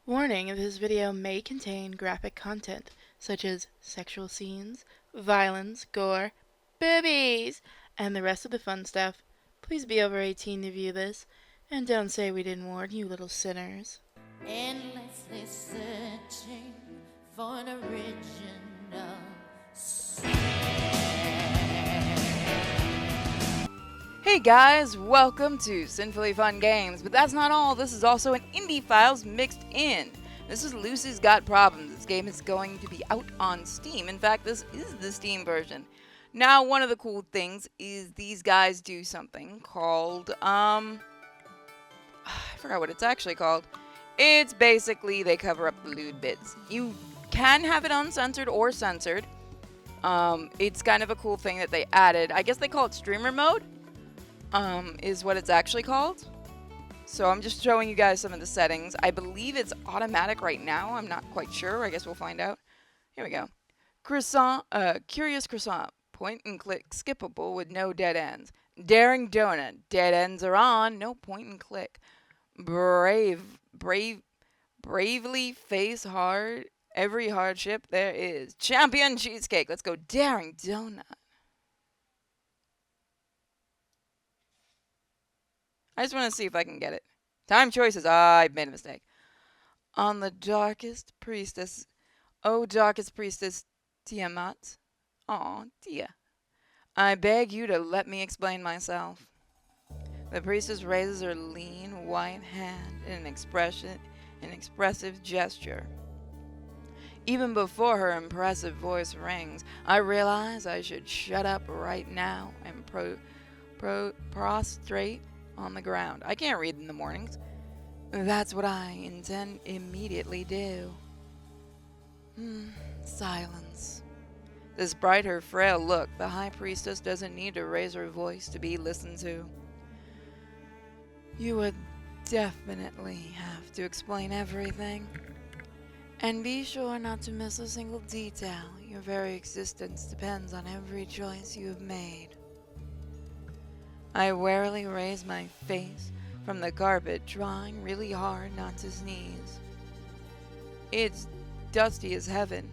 Warning, this video may contain graphic content, such as sexual scenes, violence, gore, boobies, and the rest of the fun stuff. Please be over 18 to view this, and don't say we didn't warn you, little sinners. Endlessly searching for an original Hey guys, welcome to Sinfully Fun Games, but that's not all. This is also an Indie Files mixed in. This is Lucy's Got Problems. This game is going to be out on Steam. In fact, this is the Steam version. Now, one of the cool things is these guys do something called, I forgot what it's actually called. It's basically they cover up the lewd bits. You can have it uncensored or censored. It's kind of a cool thing that they added. I guess they call it streamer mode. Is what it's actually called. So I'm just showing you guys some of the settings. I believe it's automatic right now. I'm not quite sure. I guess we'll find out. Here we go. Croissant, curious croissant. Point and click, skippable with no dead ends. Daring donut. Dead ends are on. No point and click. Bravely face hard. Every hardship there is. Champion cheesecake. Let's go. Daring donut. I just want to see if I can get it. Time choices. I've made a mistake. On the darkest priestess. Oh, darkest priestess Tiamat. Aw, Tia. I beg you to let me explain myself. The priestess raises her lean white hand in an expressive gesture. Even before her impressive voice rings, I realize I should shut up right now and prostrate on the ground. I can't read in the mornings. That's what I intend immediately do. Silence. Despite her frail look, the high priestess doesn't need to raise her voice to be listened to. You would definitely have to explain everything. And be sure not to miss a single detail. Your very existence depends on every choice you have made. I warily raise my face from the carpet, trying really hard not to sneeze. It's dusty as heaven.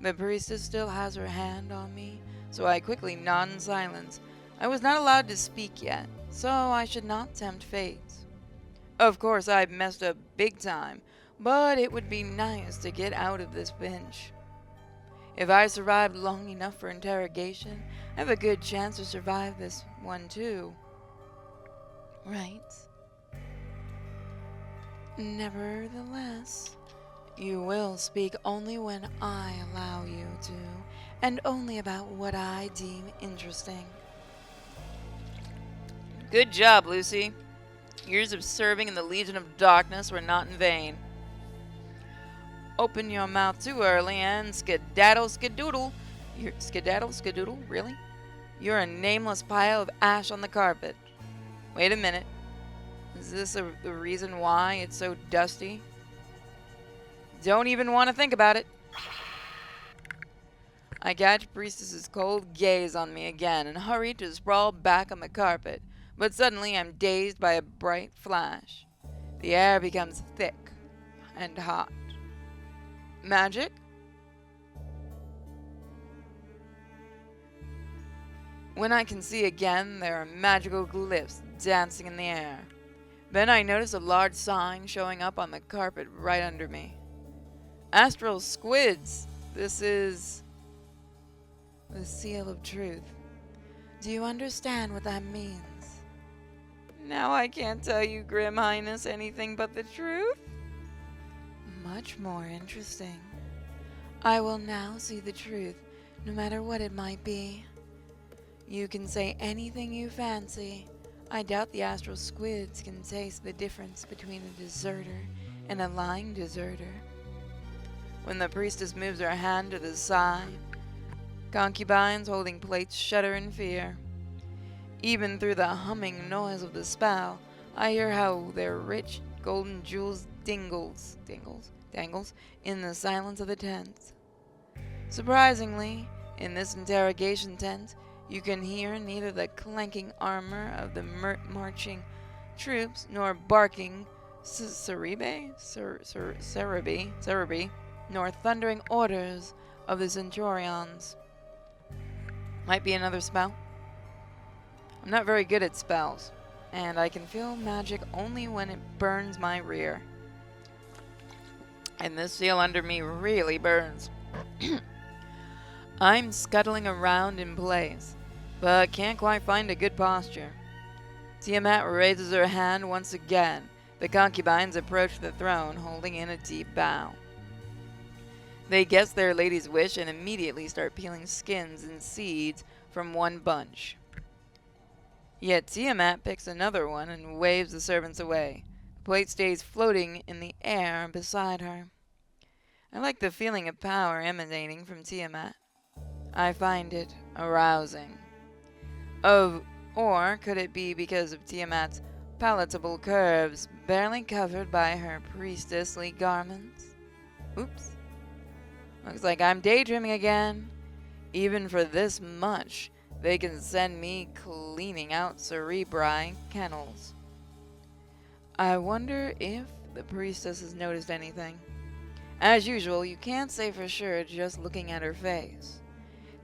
The priestess still has her hand on me, so I quickly nod in silence. I was not allowed to speak yet, so I should not tempt fate. Of course, I've messed up big time, but it would be nice to get out of this pinch. If I survived long enough for interrogation, I have a good chance to survive this one too. Right? Nevertheless, you will speak only when I allow you to, and only about what I deem interesting. Good job, Lucy. Years of serving in the Legion of Darkness were not in vain. Open your mouth too early and skedaddle skadoodle. Skedaddle skadoodle? Really? You're a nameless pile of ash on the carpet. Wait a minute. Is this the reason why it's so dusty? Don't even want to think about it. I catch Priestess's cold gaze on me again and hurry to sprawl back on the carpet. But suddenly I'm dazed by a bright flash. The air becomes thick and hot. Magic? When I can see again, there are magical glyphs dancing in the air. Then I notice a large sign showing up on the carpet right under me. Astral squids! This is the seal of truth. Do you understand what that means? Now I can't tell you, Grim Highness, anything but the truth. Much more interesting. I will now see the truth, no matter what it might be. You can say anything you fancy. I doubt the astral squids can taste the difference between a deserter and a lying deserter. When the priestess moves her hand to the side, concubines holding plates shudder in fear. Even through the humming noise of the spell, I hear how their rich golden jewels dangles in the silence of the tent. Surprisingly, in this interrogation tent, you can hear neither the clanking armor of the marching troops nor barking Cerebi, nor thundering orders of the centurions. Might be another spell. I'm not very good at spells, and I can feel magic only when it burns my rear. And this seal under me really burns. I'm scuttling around in place, but can't quite find a good posture. Tiamat raises her hand once again. The concubines approach the throne, holding in a deep bow. They guess their lady's wish and immediately start peeling skins and seeds from one bunch. Yet Tiamat picks another one and waves the servants away. The plate stays floating in the air beside her. I like the feeling of power emanating from Tiamat. I find it arousing. Or could it be because of Tiamat's palatable curves, barely covered by her priestessly garments? Oops. Looks like I'm daydreaming again. Even for this much, they can send me cleaning out cerebri kennels. I wonder if the priestess has noticed anything. As usual, you can't say for sure just looking at her face.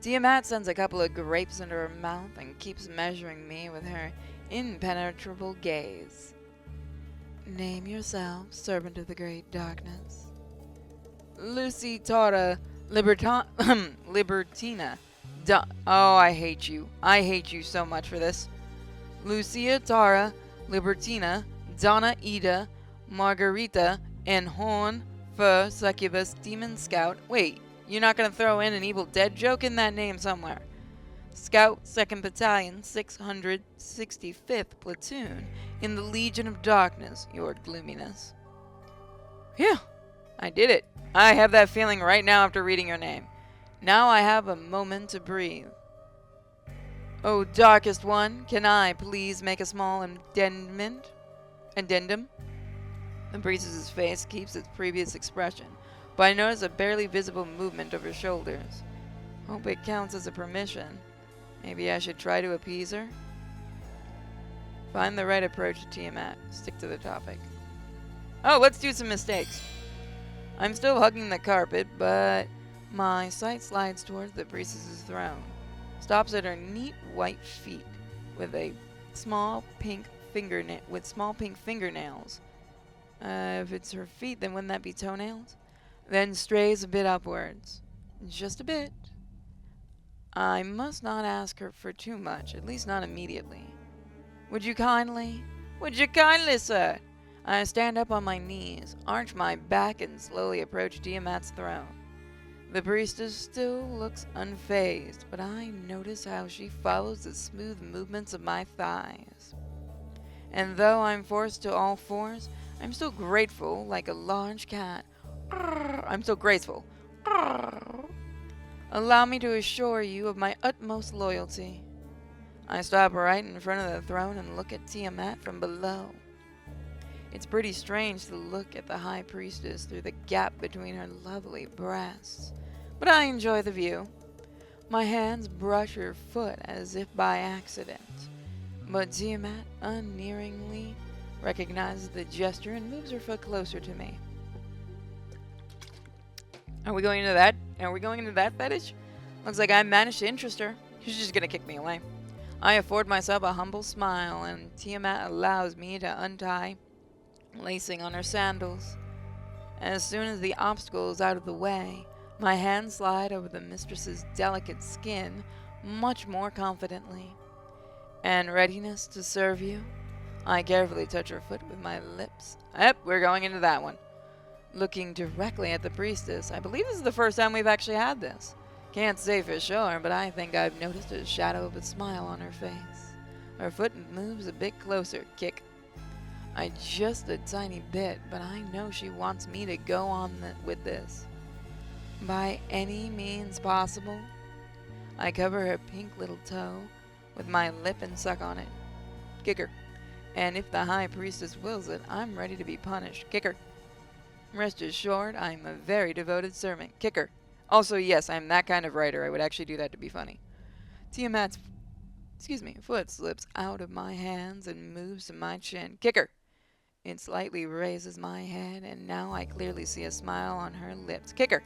Tiamat sends a couple of grapes into her mouth and keeps measuring me with her impenetrable gaze. Name yourself, servant of the great darkness. Lucy Tara Libertina. Oh, I hate you. I hate you so much for this. Lucia Tara Libertina, Donna Ida, Margarita, and Horn Fur Succubus Demon Scout. Wait, you're not going to throw in an Evil Dead joke in that name somewhere. Scout 2nd Battalion, 665th Platoon, in the Legion of Darkness, your gloominess. Phew, I did it. I have that feeling right now after reading your name. Now I have a moment to breathe. Oh, darkest one, can I please make a small addendum? The priestess's face keeps its previous expression, but I notice a barely visible movement of her shoulders. Hope it counts as a permission. Maybe I should try to appease her? Find the right approach to Tiamat. Stick to the topic. Oh, let's do some mistakes. I'm still hugging the carpet, but my sight slides towards the priestess's throne. Stops at her neat white feet with small pink fingernails. If it's her feet, then wouldn't that be toenails? Then strays a bit upwards. Just a bit. I must not ask her for too much, at least not immediately. Would you kindly, sir? I stand up on my knees, arch my back, and slowly approach Tiamat's throne. The priestess still looks unfazed, but I notice how she follows the smooth movements of my thighs. And though I'm forced to all fours, I'm still grateful like a large cat. I'm so graceful. Allow me to assure you of my utmost loyalty. I stop right in front of the throne and look at Tiamat from below. It's pretty strange to look at the high priestess through the gap between her lovely breasts, but I enjoy the view. My hands brush her foot as if by accident, but Tiamat unerringly recognizes the gesture and moves her foot closer to me. Are we going into that? Are we going into that fetish? Looks like I managed to interest her. She's just gonna kick me away. I afford myself a humble smile, and Tiamat allows me to untie lacing on her sandals. As soon as the obstacle is out of the way, my hands slide over the mistress's delicate skin much more confidently. And readiness to serve you, I carefully touch her foot with my lips. Yep, we're going into that one. Looking directly at the priestess, I believe this is the first time we've actually had this. Can't say for sure, but I think I've noticed a shadow of a smile on her face. Her foot moves a bit closer. Kick. Just a tiny bit, but I know she wants me to go on with this. By any means possible. I cover her pink little toe with my lip and suck on it. Kick her. And if the high priestess wills it, I'm ready to be punished. Kick her. Rest assured, I'm a very devoted servant. Kick her. Also, yes, I'm that kind of writer. I would actually do that to be funny. Tiamat's foot slips out of my hands and moves to my chin. Kick her. It slightly raises my head, and now I clearly see a smile on her lips. Kicker!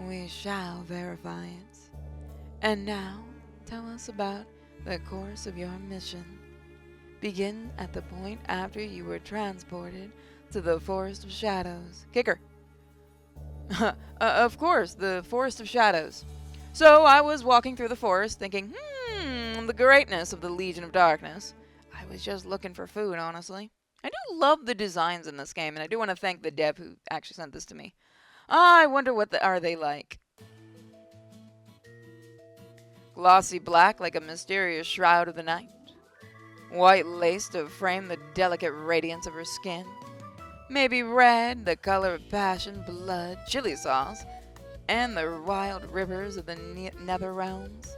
We shall verify it. And now, tell us about the course of your mission. Begin at the point after you were transported to the Forest of Shadows. Kicker! Of course, the Forest of Shadows. So I was walking through the forest thinking, the greatness of the Legion of Darkness. I was just looking for food, honestly. I do love the designs in this game, and I do want to thank the dev who actually sent this to me. I wonder what are they like. Glossy black like a mysterious shroud of the night. White lace to frame the delicate radiance of her skin. Maybe red, the color of passion, blood, chili sauce, and the wild rivers of the nether realms.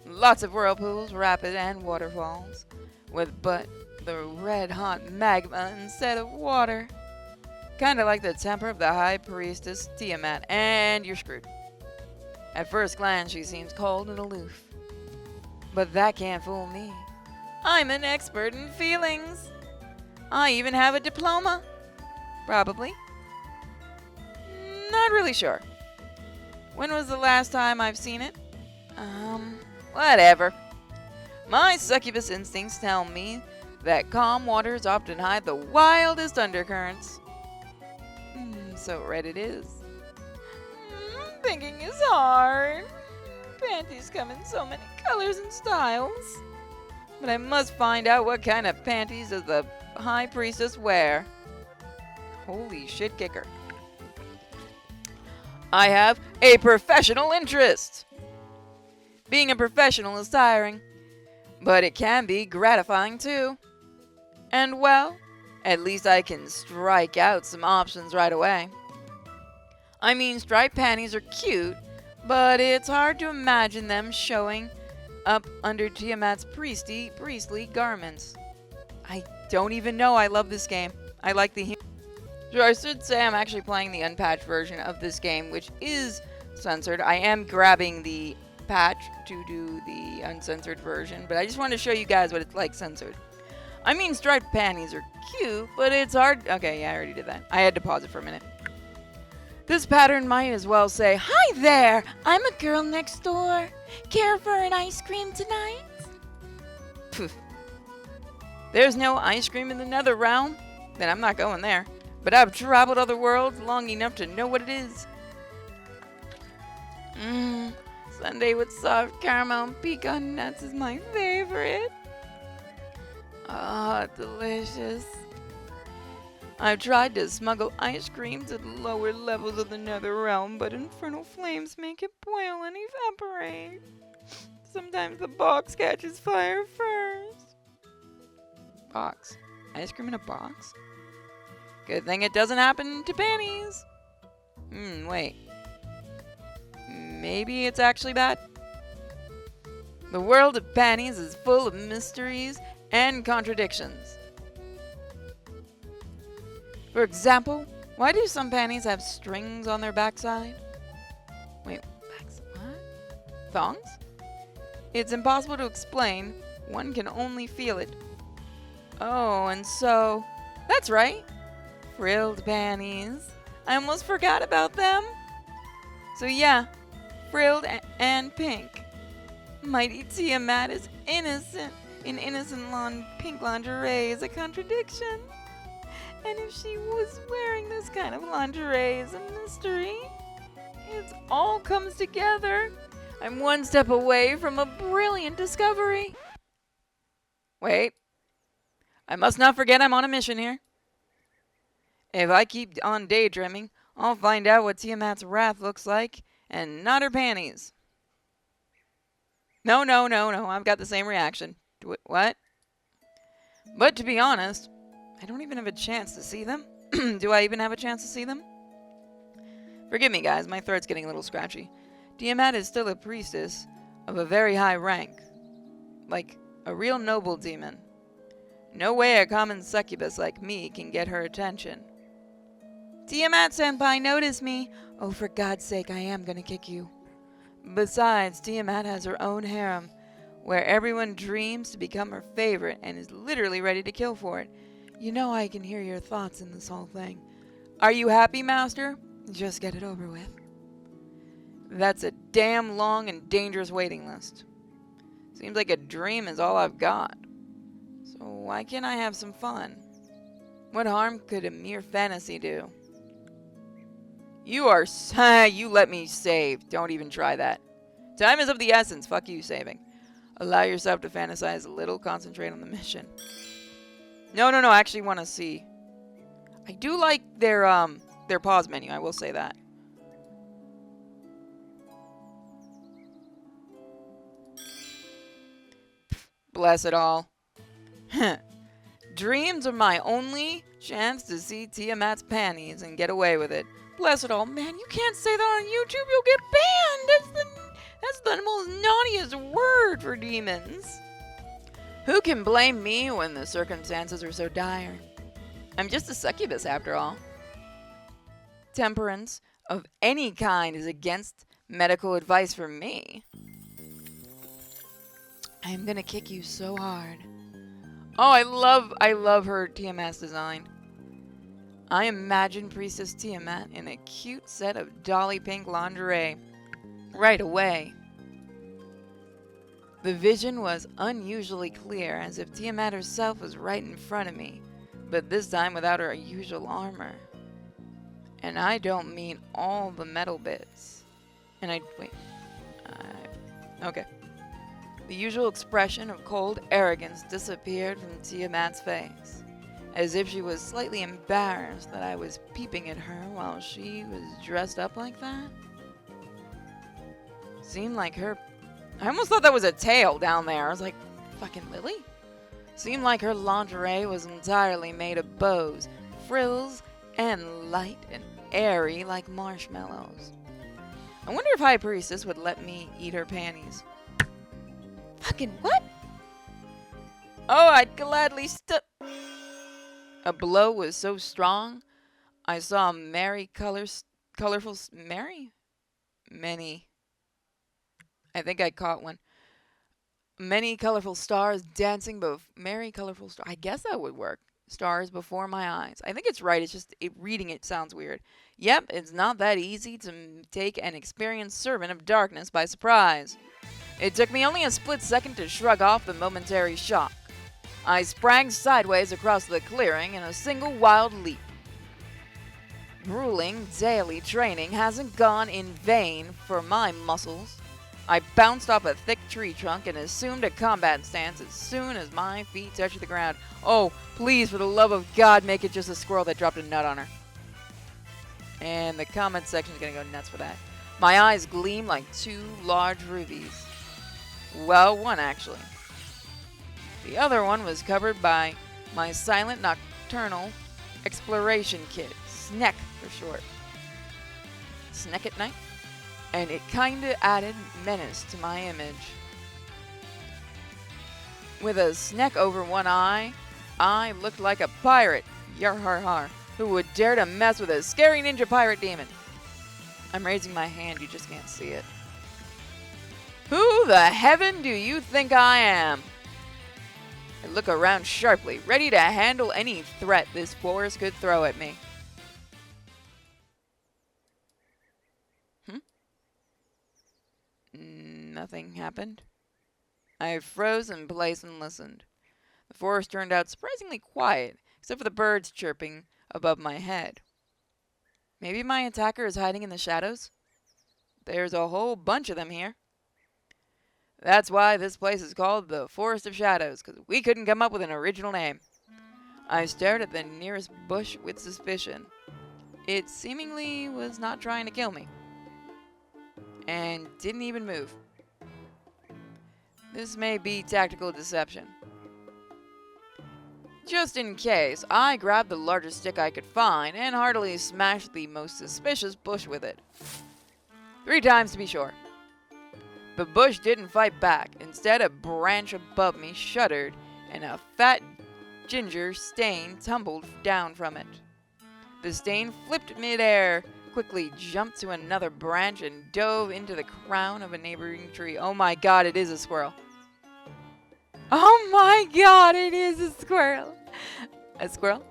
Lots of whirlpools, rapids, and waterfalls, with but the red-hot magma instead of water. Kinda like the temper of the High Priestess Tiamat, and you're screwed. At first glance, she seems cold and aloof. But that can't fool me. I'm an expert in feelings. I even have a diploma. Probably. Not really sure. When was the last time I've seen it? Whatever. My succubus instincts tell me that calm waters often hide the wildest undercurrents. So red it is. Thinking is hard. Panties come in so many colors and styles. But I must find out what kind of panties does the High Priestess wear. Holy shit, Kicker. I have a professional interest. Being a professional is tiring, but it can be gratifying too. And well, at least I can strike out some options right away. I mean, striped panties are cute, but it's hard to imagine them showing up under Tiamat's priestly garments. I don't even know I love this game. I like the... So I should say I'm actually playing the unpatched version of this game, which is censored. I am grabbing the patch to do the uncensored version, but I just wanted to show you guys what it's like censored. I mean, striped panties are cute, but it's hard... Okay, yeah, I already did that. I had to pause it for a minute. This pattern might as well say, "Hi there, I'm a girl next door. Care for an ice cream tonight?" Poof. There's no ice cream in the nether realm? Then I'm not going there. But I've traveled other worlds long enough to know what it is. Sundae with soft caramel and pecan nuts is my favorite. Ah, delicious. I've tried to smuggle ice cream to the lower levels of the nether realm, but infernal flames make it boil and evaporate. Sometimes the box catches fire first. Box? Ice cream in a box? Good thing it doesn't happen to panties. Wait. Maybe it's actually bad? The world of panties is full of mysteries and contradictions. For example, why do some panties have strings on their backside? Wait, what? Thongs? It's impossible to explain. One can only feel it. Oh, and so... That's right. Frilled panties. I almost forgot about them. So yeah, frilled and pink. Mighty Tiamat is innocent. In innocent pink lingerie is a contradiction. And if she was wearing this kind of lingerie is a mystery. It all comes together. I'm one step away from a brilliant discovery. Wait. I must not forget I'm on a mission here. If I keep on daydreaming, I'll find out what Tiamat's wrath looks like, and not her panties. No, I've got the same reaction. What? But to be honest, I don't even have a chance to see them. Do I even have a chance to see them? Forgive me, guys, my throat's getting a little scratchy. Tiamat is still a priestess of a very high rank. Like a real noble demon. No way a common succubus like me can get her attention. Tiamat-senpai, notice me! Oh, for God's sake, I am gonna kick you. Besides, Tiamat has her own harem, where everyone dreams to become her favorite and is literally ready to kill for it. You know I can hear your thoughts in this whole thing. Are you happy, Master? Just get it over with. That's a damn long and dangerous waiting list. Seems like a dream is all I've got. So why can't I have some fun? What harm could a mere fantasy do? You let me save. Don't even try that. Time is of the essence. Fuck you saving. Allow yourself to fantasize a little. Concentrate on the mission. No. I actually want to see. I do like their pause menu. I will say that. Bless it all. Dreams are my only chance to see Tiamat's panties and get away with it. Bless it all. Man, you can't say that on YouTube. You'll get banned. That's the most naughtiest word for demons. Who can blame me when the circumstances are so dire? I'm just a succubus after all. Temperance of any kind is against medical advice for me. I'm gonna kick you so hard. Oh, I love her Tiamat's design. I imagine Priestess Tiamat in a cute set of dolly pink lingerie right away. The vision was unusually clear, as if Tiamat herself was right in front of me, but this time without her usual armor. And I don't mean all the metal bits. Okay. The usual expression of cold arrogance disappeared from Tiamat's face, as if she was slightly embarrassed that I was peeping at her while she was dressed up like that. Seemed like her... I almost thought that was a tail down there. I was like, fucking Lily? Seemed like her lingerie was entirely made of bows, frills, and light and airy like marshmallows. I wonder if High Priestess would let me eat her panties. Fucking what? Oh, I'd gladly A blow was so strong, I saw many I think I caught one. Many colorful stars dancing I guess that would work. Stars before my eyes. I think it's right. It's just reading it sounds weird. Yep, it's not that easy to take an experienced servant of darkness by surprise. It took me only a split second to shrug off the momentary shock. I sprang sideways across the clearing in a single wild leap. Grueling daily training hasn't gone in vain for my muscles. I bounced off a thick tree trunk and assumed a combat stance as soon as my feet touched the ground. Oh, please, for the love of God, make it just a squirrel that dropped a nut on her. And the comment section is going to go nuts for that. My eyes gleam like two large rubies. Well, one actually. The other one was covered by my silent nocturnal exploration kit. SNEC for short. SNEC at night? And it kinda added menace to my image. With a SNEC over one eye, I looked like a pirate, yar har har, who would dare to mess with a scary ninja pirate demon. I'm raising my hand, you just can't see it. Who the heaven do you think I am? I look around sharply, ready to handle any threat this forest could throw at me. Nothing happened. I froze in place and listened. The forest turned out surprisingly quiet, except for the birds chirping above my head. Maybe my attacker is hiding in the shadows? There's a whole bunch of them here. That's why this place is called the Forest of Shadows, because we couldn't come up with an original name. I stared at the nearest bush with suspicion. It seemingly was not trying to kill me, and didn't even move. This may be tactical deception. Just in case, I grabbed the largest stick I could find and heartily smashed the most suspicious bush with it. 3 times to be sure. The bush didn't fight back. Instead, a branch above me shuddered, and a fat ginger stain tumbled down from it. The stain flipped midair, quickly jumped to another branch, and dove into the crown of a neighboring tree. Oh my god, it is a squirrel. Oh my god, it is a squirrel. A squirrel?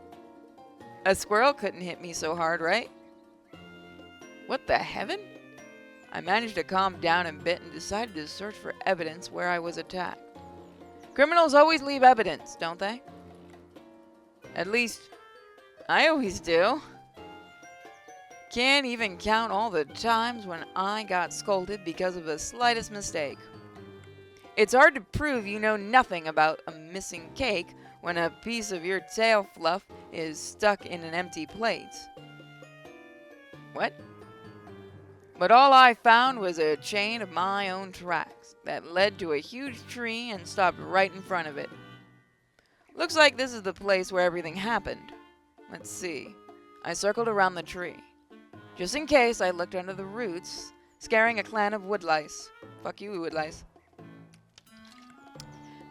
A squirrel couldn't hit me so hard, right? What the heaven? I managed to calm down a bit and decided to search for evidence where I was attacked. Criminals always leave evidence, don't they? At least, I always do. Can't even count all the times when I got scolded because of the slightest mistake. It's hard to prove you know nothing about a missing cake when a piece of your tail fluff is stuck in an empty plate. What? But all I found was a chain of my own tracks that led to a huge tree and stopped right in front of it. Looks like this is the place where everything happened. Let's see. I circled around the tree. Just in case, I looked under the roots, scaring a clan of woodlice. Fuck you, woodlice.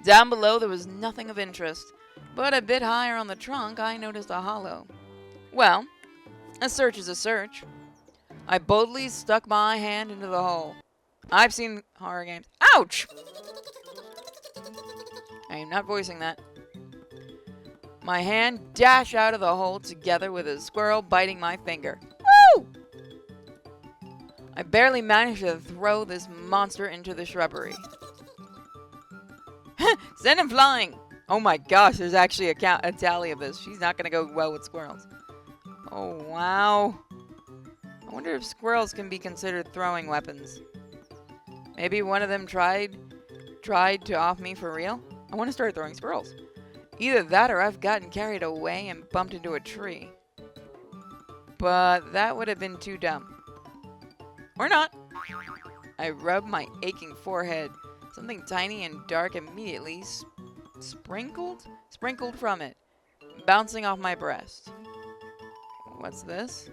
Down below, there was nothing of interest, but a bit higher on the trunk, I noticed a hollow. Well, a search is a search. I boldly stuck my hand into the hole. I've seen horror games. Ouch! I am not voicing that. My hand dashed out of the hole together with a squirrel biting my finger. Woo! I barely managed to throw this monster into the shrubbery. Send him flying! Oh my gosh, there's actually a tally of this. She's not going to go well with squirrels. Oh, wow. I wonder if squirrels can be considered throwing weapons. Maybe one of them tried to off me for real? I want to start throwing squirrels. Either that or I've gotten carried away and bumped into a tree. But that would have been too dumb. Or not. I rubbed my aching forehead. Something tiny and dark immediately sprinkled from it, bouncing off my breast. What's this?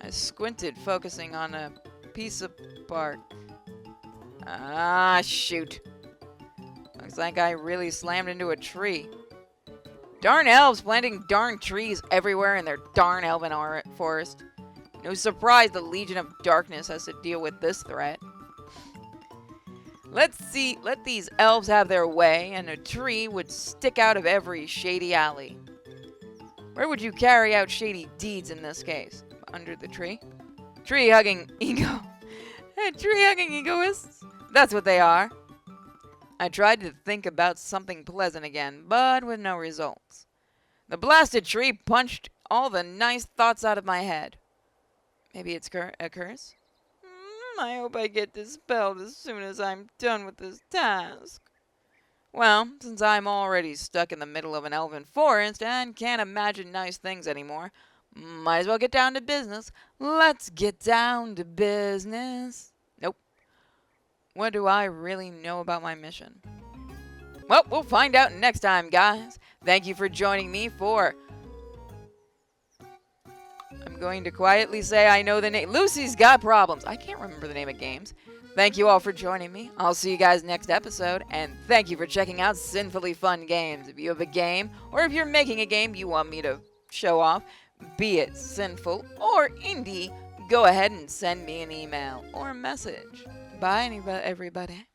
I squinted, focusing on a piece of bark. Ah, shoot. Looks like I really slammed into a tree. Darn elves planting darn trees everywhere in their darn elven forest. No surprise the Legion of Darkness has to deal with this threat. Let these elves have their way, and a tree would stick out of every shady alley. Where would you carry out shady deeds in this case? Under the tree? Tree-hugging Tree-hugging egoists? That's what they are. I tried to think about something pleasant again, but with no results. The blasted tree punched all the nice thoughts out of my head. Maybe it's a curse? I hope I get dispelled as soon as I'm done with this task. Well, since I'm already stuck in the middle of an elven forest and can't imagine nice things anymore, might as well get down to business. Let's get down to business. Nope. What do I really know about my mission? Well, we'll find out next time, guys. Thank you for joining me for... I'm going to quietly say I know the name. Lucy's Got Problems. I can't remember the name of games. Thank you all for joining me. I'll see you guys next episode. And thank you for checking out Sinfully Fun Games. If you have a game, or if you're making a game you want me to show off, be it sinful or indie, go ahead and send me an email or a message. Bye, everybody.